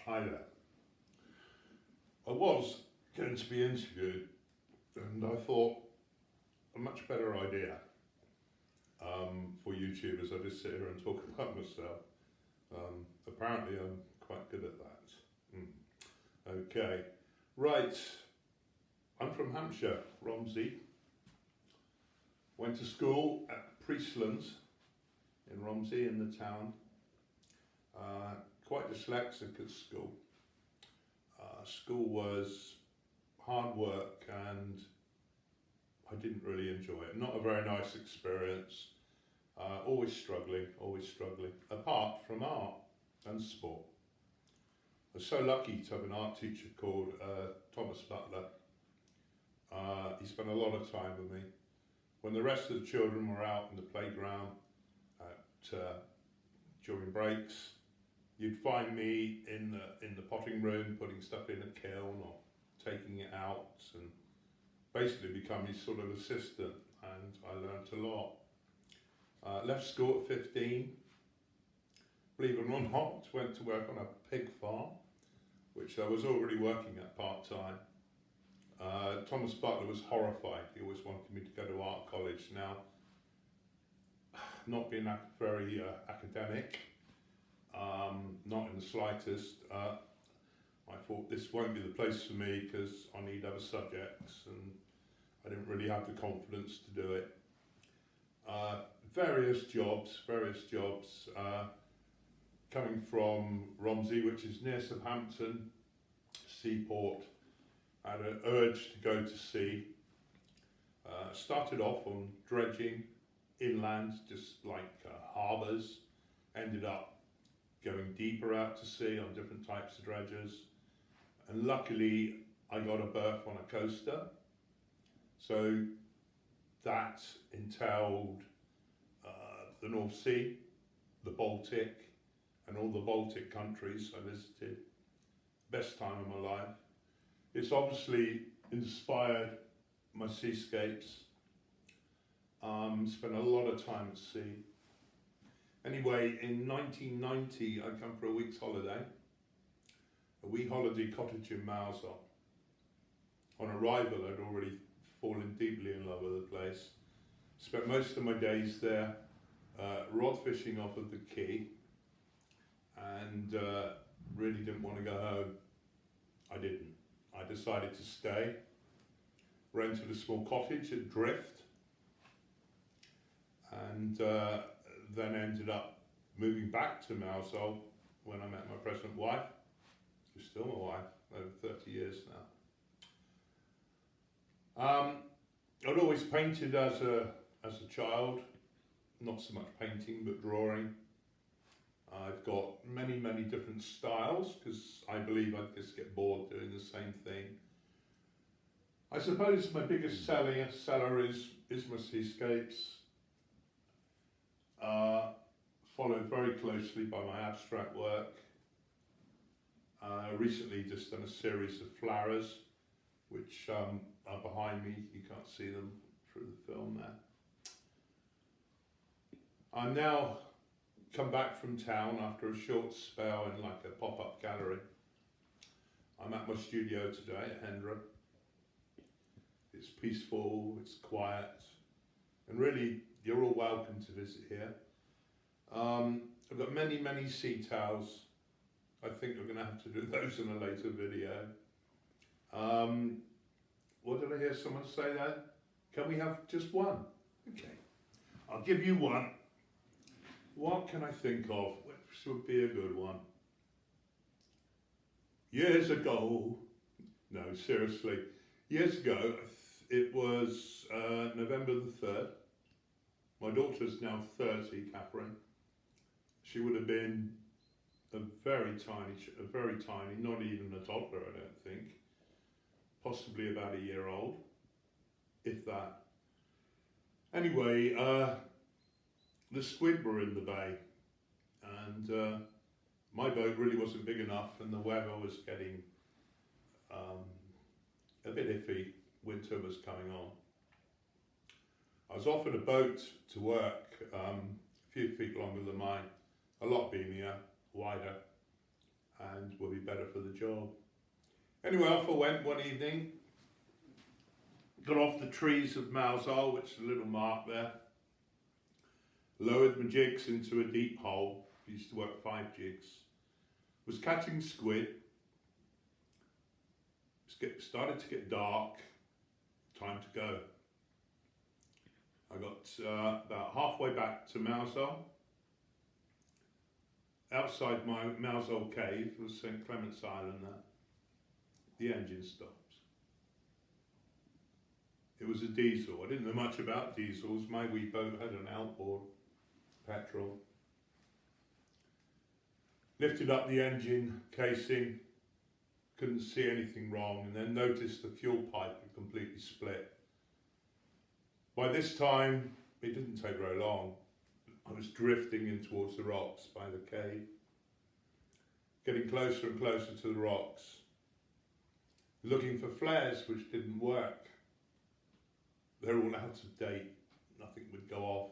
Hi there. I was going to be interviewed, and I thought a much better idea for YouTube is I just sit here and talk about myself. Apparently I'm quite good at that. Okay, right. I'm from Hampshire, Romsey. Went to school at Priestlands in Romsey in the town. Quite dyslexic at school. School was hard work and I didn't really enjoy it. Not a very nice experience. Always struggling. Apart from art and sport. I was so lucky to have an art teacher called Thomas Butler. He spent a lot of time with me. When the rest of the children were out in the playground during breaks, you'd find me in the potting room putting stuff in a kiln or taking it out and basically become his sort of assistant, and I learnt a lot. Left school at 15, believe it or not, went to work on a pig farm, which I was already working at part-time. Thomas Butler was horrified. He always wanted me to go to art college. Now, not being very academic, not in the slightest, I thought this won't be the place for me because I need other subjects and I didn't really have the confidence to do it. Various jobs, coming from Romsey, which is near Southampton, seaport. I had an urge to go to sea. Started off on dredging inland, just like harbours. Ended up going deeper out to sea on different types of dredgers. And luckily, I got a berth on a coaster. So that entailed the North Sea, the Baltic, and all the Baltic countries I visited. Best time of my life. It's obviously inspired my seascapes. Spent a lot of time at sea. Anyway, in 1990, I come for a week's holiday. A wee holiday cottage in Mousehole. On arrival, I'd already fallen deeply in love with the place. Spent most of my days there, rod fishing off of the quay, and really didn't want to go home. I didn't. I decided to stay, rented a small cottage at Drift, and then ended up moving back to Mousehole when I met my present wife, who's still my wife, over 30 years now. I'd always painted as a child, not so much painting but drawing. I've got many different styles because I believe I'd just get bored doing the same thing. I suppose my biggest seller is my seascapes, followed very closely by my abstract work. Recently just done a series of flowers which are behind me. You can't see them through the film there. I'm now come back from town after a short spell in like a pop-up gallery. I'm at my studio today at Hendra. It's peaceful, it's quiet, and really you're all welcome to visit here. I've got many sea towels. I think we're going to have to do those in a later video. What did I hear someone say there? Can we have just one? Okay, I'll give you one. What can I think of which would be a good one? Years ago, no, seriously, years ago, it was November the 3rd. My daughter's now 30, Catherine. She would have been a very tiny, not even a toddler, I don't think. Possibly about a year old, if that. Anyway, the squid were in the bay, and my boat really wasn't big enough, and the weather was getting a bit iffy. Winter was coming on. I was offered a boat to work a few feet longer than mine, a lot beamier, wider, and will be better for the job. Anyway, off I went one evening, got off the trees of Mousehole, which is a little mark there, lowered my jigs into a deep hole, used to work 5 jigs, was catching squid, started to get dark, time to go. I got about halfway back to Mousehole. Outside my Mousehole cave was St Clement's Island there. The engine stopped. It was a diesel. I didn't know much about diesels. My wee boat had an outboard, petrol. Lifted up the engine casing, couldn't see anything wrong, and then noticed the fuel pipe had completely split. By this time, it didn't take very long. I was drifting in towards the rocks by the cave, getting closer and closer to the rocks, looking for flares which didn't work. They're all out of date, nothing would go off.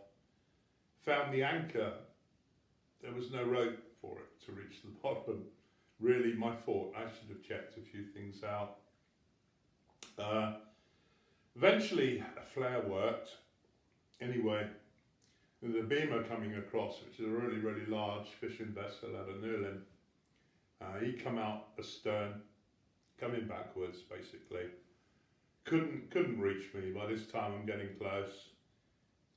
Found the anchor, there was no rope for it to reach the bottom. Really my fault, I should have checked a few things out. Eventually a flare worked. Anyway, the beamer coming across, which is a really, really large fishing vessel out of Newlyn. He come out astern, coming backwards basically. Couldn't reach me. By this time I'm getting close.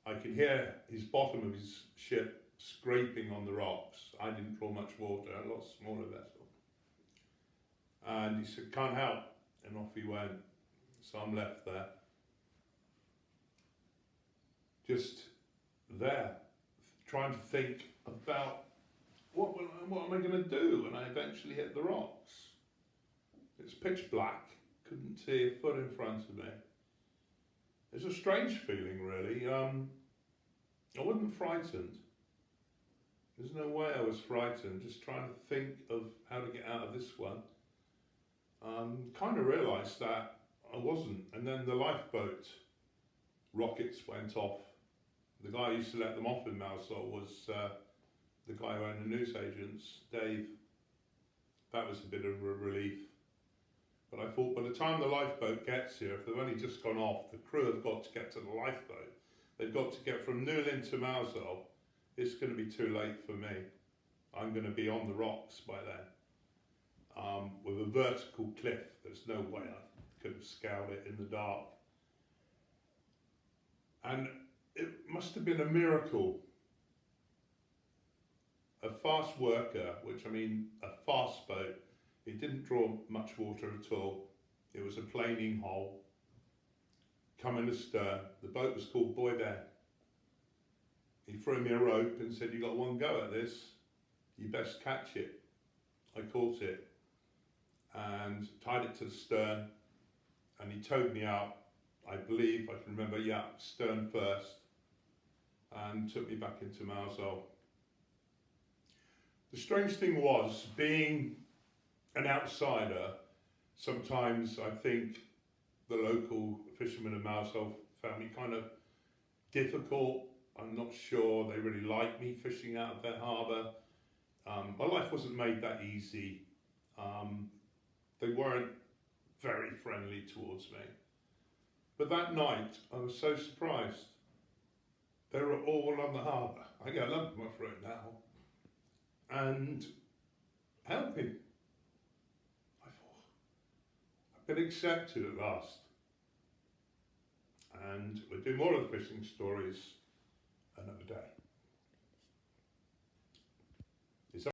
I can hear his bottom of his ship scraping on the rocks. I didn't draw much water, a lot smaller vessel. And he said, "Can't help," and off he went. So I'm left there. Just there, trying to think about what am I going to do when I eventually hit the rocks. It's pitch black, couldn't see a foot in front of me. It's a strange feeling really. I wasn't frightened. There's no way I was frightened, just trying to think of how to get out of this one. Kind of realised that I wasn't, and then the lifeboat rockets went off. The guy who used to let them off in Mousehole was the guy who owned the newsagents, Dave. That was a bit of a relief. But I thought by the time the lifeboat gets here, if they've only just gone off, the crew have got to get to the lifeboat. They've got to get from Newlyn to Mousehole. It's going to be too late for me. I'm going to be on the rocks by then. With a vertical cliff, there's no way I could have scaled it in the dark. And it must have been a miracle. A fast worker, which I mean a fast boat, it didn't draw much water at all. It was a planing hole, coming astern. The boat was called Boy Bear. He threw me a rope and said, "You got one go at this, you best catch it." I caught it and tied it to the stern, and he towed me out, I believe, I can remember, yeah, stern first, and took me back into Mousehole. The strange thing was, being an outsider, sometimes I think the local fishermen of Mousehole found me kind of difficult. I'm not sure they really liked me fishing out of their harbour. My life wasn't made that easy. They weren't very friendly towards me. But that night, I was so surprised. They were all on the harbour. I get a lump in my throat now. And helping. I thought, I've been accepted at last. And we'll do more of the fishing stories